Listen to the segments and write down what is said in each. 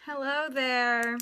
Hello there.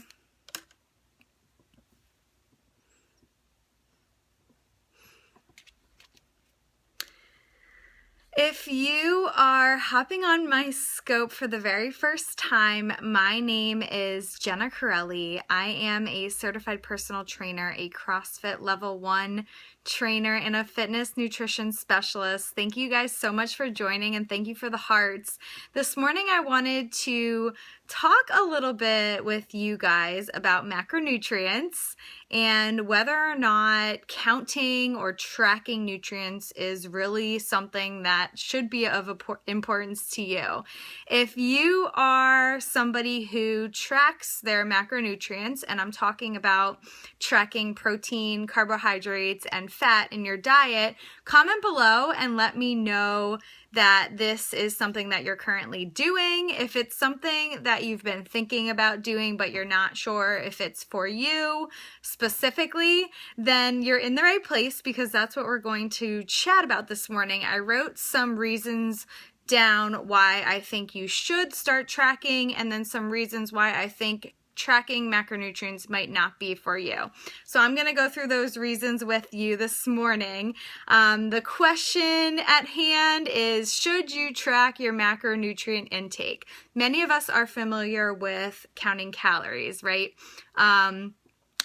If you are hopping on my scope for the very first time, my name is Jenna Corelli. I am a certified personal trainer, a CrossFit Level 1 trainer, and a fitness nutrition specialist. Thank you guys so much for joining, and thank you for the hearts. This morning I wanted to talk a little bit with you guys about macronutrients and whether or not counting or tracking nutrients is really something that should be of importance to you. If you are somebody who tracks their macronutrients, and I'm talking about tracking protein, carbohydrates, and fat in your diet, comment below and let me know that this is something that you're currently doing. If it's something that you've been thinking about doing but you're not sure if it's for you specifically, then you're in the right place, because that's what we're going to chat about this morning. I wrote some reasons down why I think you should start tracking, and then some reasons why I think tracking macronutrients might not be for you. So I'm going to go through those reasons with you this morning. The question at hand is, should you track your macronutrient intake? Many of us are familiar with counting calories, right?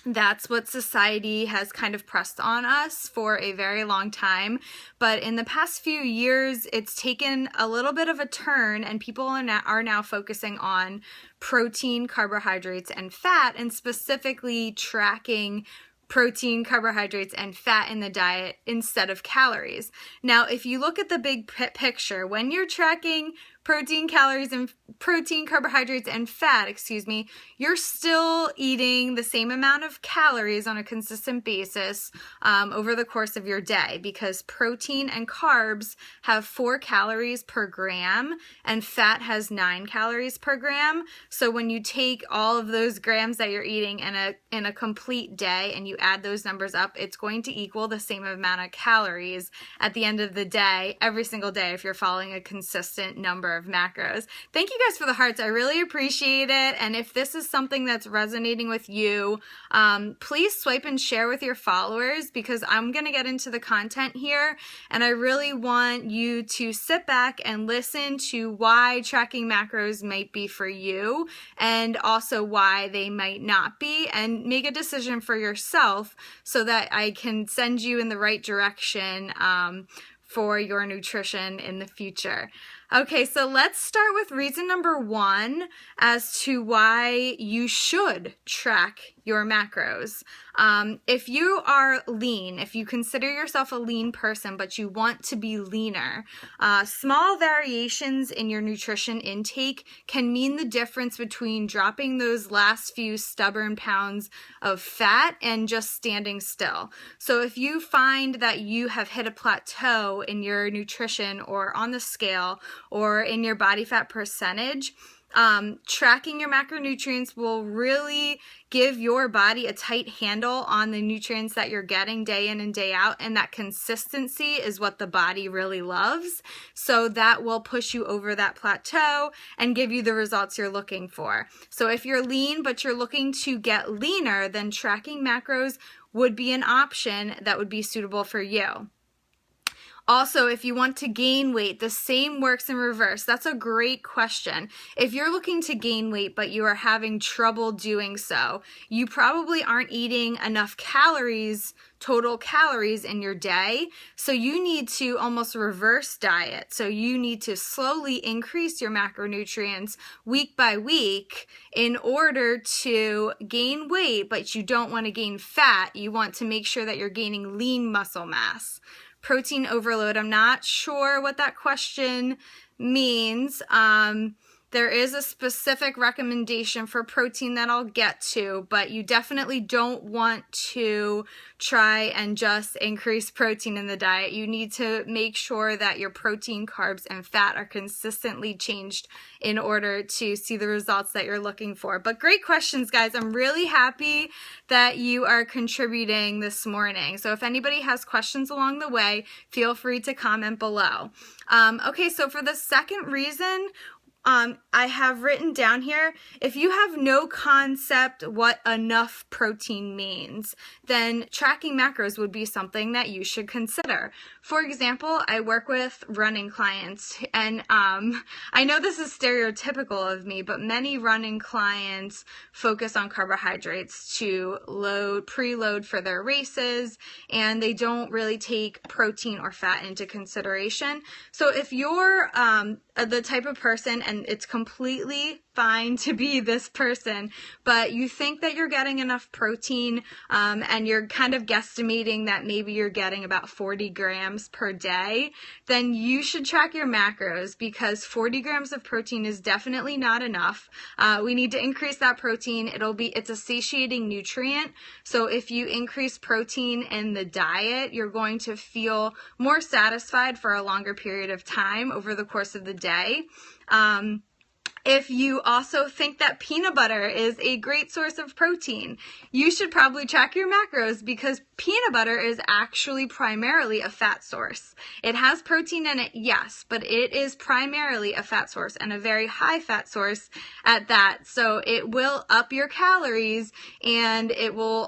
That's what society has kind of pressed on us for a very long time. But in the past few years, it's taken a little bit of a turn, and people are now focusing on protein, carbohydrates, and fat, and specifically tracking protein, carbohydrates, and fat in the diet instead of calories. Now, if you look at the big picture, when you're tracking protein, carbohydrates, and fat, you're still eating the same amount of calories on a consistent basis over the course of your day, because protein and carbs have 4 calories per gram and fat has 9 calories per gram. So when you take all of those grams that you're eating in a complete day and you add those numbers up, it's going to equal the same amount of calories at the end of the day, every single day, if you're following a consistent number of macros. Thank you guys for the hearts. I really appreciate it. And if this is something that's resonating with you, please swipe and share with your followers, because I'm going to get into the content here, and I really want you to sit back and listen to why tracking macros might be for you, and also why they might not be, and make a decision for yourself so that I can send you in the right direction for your nutrition in the future. Okay, so let's start with reason number 1 as to why you should track your macros. If you are lean, if you consider yourself a lean person, but you want to be leaner, small variations in your nutrition intake can mean the difference between dropping those last few stubborn pounds of fat and just standing still. So if you find that you have hit a plateau in your nutrition or on the scale or in your body fat percentage, tracking your macronutrients will really give your body a tight handle on the nutrients that you're getting day in and day out, and that consistency is what the body really loves. So that will push you over that plateau and give you the results you're looking for. So if you're lean but you're looking to get leaner, then tracking macros would be an option that would be suitable for you. Also, if you want to gain weight, the same works in reverse. That's a great question. If you're looking to gain weight, but you are having trouble doing so, you probably aren't eating enough calories, total calories in your day. So you need to almost reverse diet. So you need to slowly increase your macronutrients week by week in order to gain weight, but you don't want to gain fat. You want to make sure that you're gaining lean muscle mass. Protein overload, I'm not sure what that question means. There is a specific recommendation for protein that I'll get to, but you definitely don't want to try and just increase protein in the diet. You need to make sure that your protein, carbs, and fat are consistently changed in order to see the results that you're looking for. But great questions, guys. I'm really happy that you are contributing this morning. So if anybody has questions along the way, feel free to comment below. Okay, so for the second reason I have written down here, if you have no concept what enough protein means, then tracking macros would be something that you should consider. For example, I work with running clients, and I know this is stereotypical of me, but many running clients focus on carbohydrates to preload for their races, and they don't really take protein or fat into consideration. So if you're the type of person, and it's completely fine to be this person, but you think that you're getting enough protein, and you're kind of guesstimating that maybe you're getting about 40 grams per day, then you should track your macros, because 40 grams of protein is definitely not enough. We need to increase that protein. It's a satiating nutrient. So if you increase protein in the diet, you're going to feel more satisfied for a longer period of time over the course of the day. If you also think that peanut butter is a great source of protein, you should probably track your macros, because peanut butter is actually primarily a fat source. It has protein in it, yes, but it is primarily a fat source, and a very high fat source at that. So it will up your calories, and it will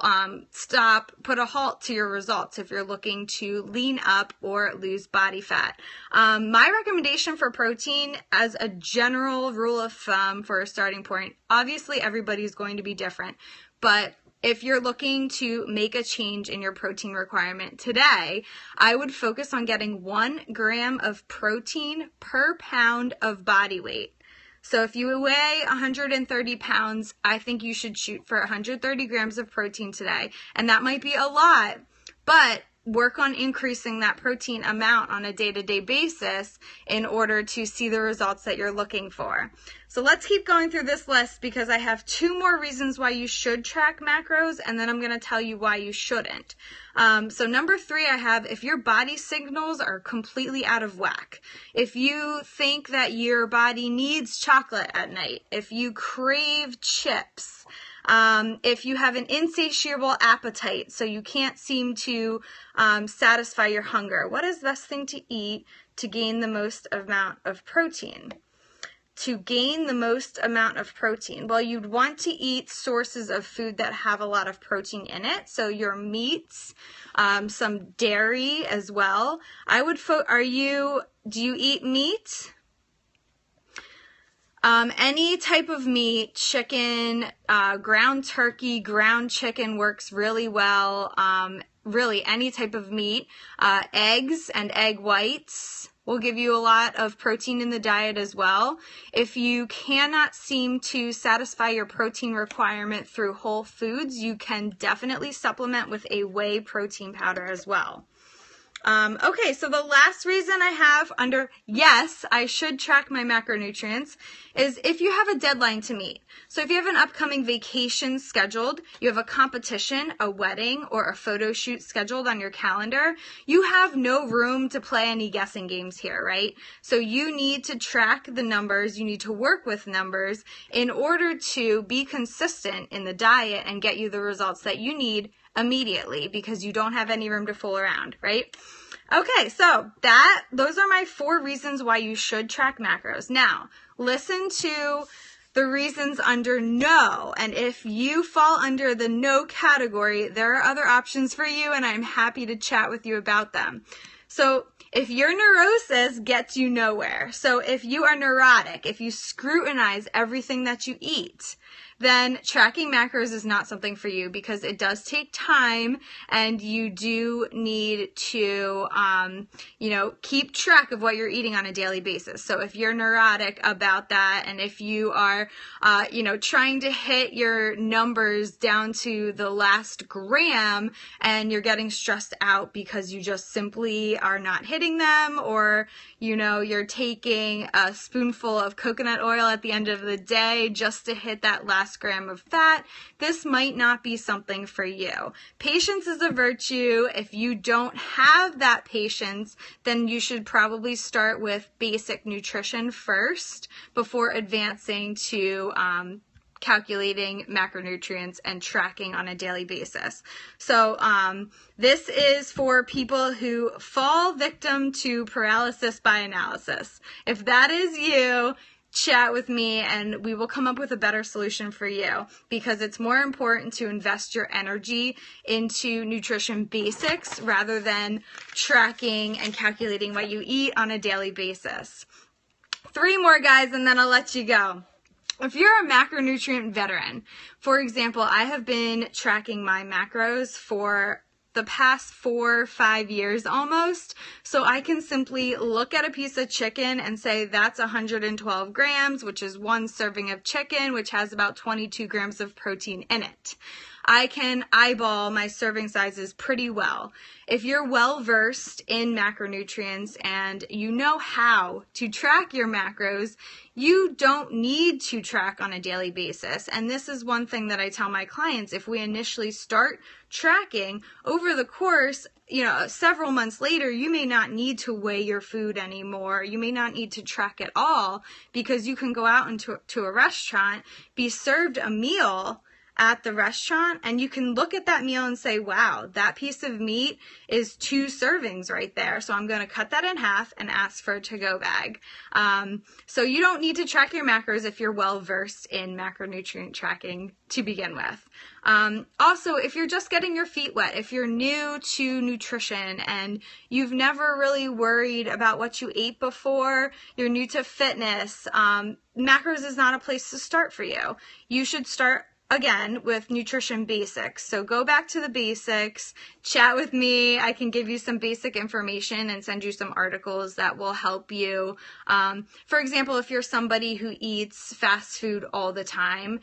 put a halt to your results if you're looking to lean up or lose body fat. My recommendation for protein, as a general rule of thumb for a starting point, obviously everybody's going to be different, but if you're looking to make a change in your protein requirement today, I would focus on getting 1 gram of protein per pound of body weight. So if you weigh 130 pounds, I think you should shoot for 130 grams of protein today. And that might be a lot, but work on increasing that protein amount on a day-to-day basis in order to see the results that you're looking for. So let's keep going through this list, because I have 2 more reasons why you should track macros, and then I'm going to tell you why you shouldn't. So number 3, I have, if your body signals are completely out of whack. If you think that your body needs chocolate at night, if you crave chips, if you have an insatiable appetite, so you can't seem to satisfy your hunger, what is the best thing to eat to gain the most amount of protein? To gain the most amount of protein, well, you'd want to eat sources of food that have a lot of protein in it. So your meats, some dairy as well. Do you eat meat? Any type of meat, chicken, ground turkey, ground chicken works really well. Really any type of meat. Eggs and egg whites will give you a lot of protein in the diet as well. If you cannot seem to satisfy your protein requirement through whole foods, you can definitely supplement with a whey protein powder as well. Okay, so the last reason I have under yes, I should track my macronutrients is if you have a deadline to meet. So if you have an upcoming vacation scheduled, you have a competition, a wedding, or a photo shoot scheduled on your calendar, you have no room to play any guessing games here, right? So you need to track the numbers, you need to work with numbers in order to be consistent in the diet and get you the results that you need immediately, because you don't have any room to fool around, right? Okay, so those are my 4 reasons why you should track macros. Now, listen to the reasons under no, and if you fall under the no category, there are other options for you, and I'm happy to chat with you about them. So if your neurosis gets you nowhere, so if you are neurotic, if you scrutinize everything that you eat, then tracking macros is not something for you, because it does take time, and you do need to, keep track of what you're eating on a daily basis. So if you're neurotic about that, and if you are, trying to hit your numbers down to the last gram, and you're getting stressed out because you just simply are not hitting them, or, you're taking a spoonful of coconut oil at the end of the day just to hit that last gram of fat, this might not be something for you. Patience is a virtue. If you don't have that patience, then you should probably start with basic nutrition first before advancing to calculating macronutrients and tracking on a daily basis. So this is for people who fall victim to paralysis by analysis. If that is you, chat with me and we will come up with a better solution for you, because it's more important to invest your energy into nutrition basics rather than tracking and calculating what you eat on a daily basis. 3 more, guys, and then I'll let you go. If you're a macronutrient veteran, for example, I have been tracking my macros for the past 4 or 5 years almost, so I can simply look at a piece of chicken and say that's 112 grams, which is 1 serving of chicken, which has about 22 grams of protein in it. I can eyeball my serving sizes pretty well. If you're well versed in macronutrients and you know how to track your macros, you don't need to track on a daily basis. And this is one thing that I tell my clients: if we initially start tracking, over the course, several months later, you may not need to weigh your food anymore. You may not need to track at all, because you can go out into a restaurant, be served a meal at the restaurant, and you can look at that meal and say, wow, that piece of meat is 2 servings right there, so I'm going to cut that in half and ask for a to-go bag. So you don't need to track your macros if you're well versed in macronutrient tracking to begin with. Also, if you're just getting your feet wet, if you're new to nutrition and you've never really worried about what you ate before, you're new to fitness, macros is not a place to start for you. You should start again with nutrition basics. So go back to the basics, chat with me. I can give you some basic information and send you some articles that will help you. For example, if you're somebody who eats fast food all the time,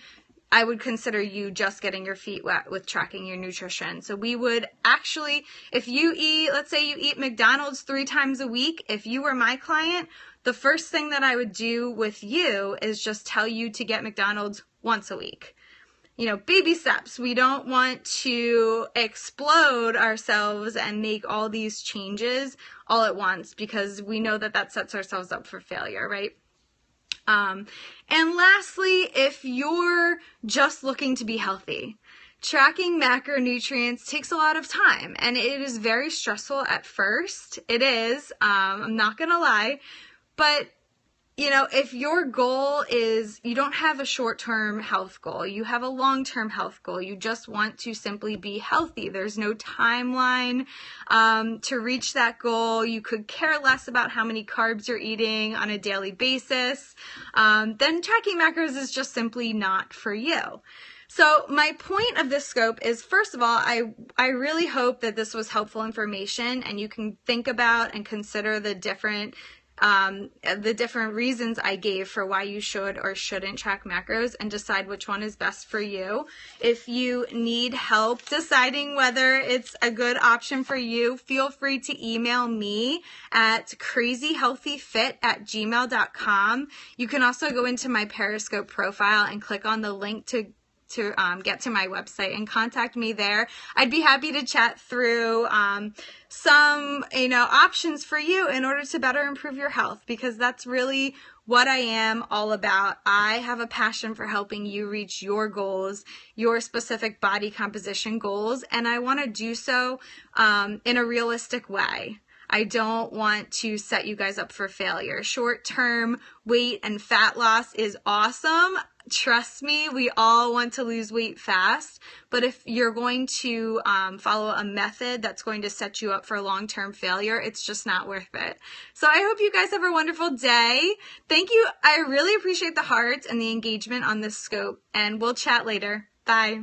I would consider you just getting your feet wet with tracking your nutrition. So we would actually, if you eat, let's say you eat McDonald's 3 times a week, if you were my client, the first thing that I would do with you is just tell you to get McDonald's once a week. Baby steps. We don't want to explode ourselves and make all these changes all at once, because we know that sets ourselves up for failure, right? And lastly, if you're just looking to be healthy, tracking macronutrients takes a lot of time, and it is very stressful at first. It is, I'm not gonna lie, but if your goal is, you don't have a short-term health goal, you have a long-term health goal, you just want to simply be healthy, there's no timeline to reach that goal, you could care less about how many carbs you're eating on a daily basis, then tracking macros is just simply not for you. So my point of this scope is, first of all, I really hope that this was helpful information and you can think about and consider the different reasons I gave for why you should or shouldn't track macros and decide which one is best for you. If you need help deciding whether it's a good option for you, feel free to email me at crazyhealthyfit@gmail.com. You can also go into my Periscope profile and click on the link to get to my website and contact me there. I'd be happy to chat through some options for you in order to better improve your health, because that's really what I am all about. I have a passion for helping you reach your goals, your specific body composition goals, and I want to do so in a realistic way. I don't want to set you guys up for failure. Short-term weight and fat loss is awesome. Trust me, we all want to lose weight fast, but if you're going to follow a method that's going to set you up for long-term failure, it's just not worth it. So I hope you guys have a wonderful day. Thank you. I really appreciate the hearts and the engagement on this scope, and we'll chat later. Bye.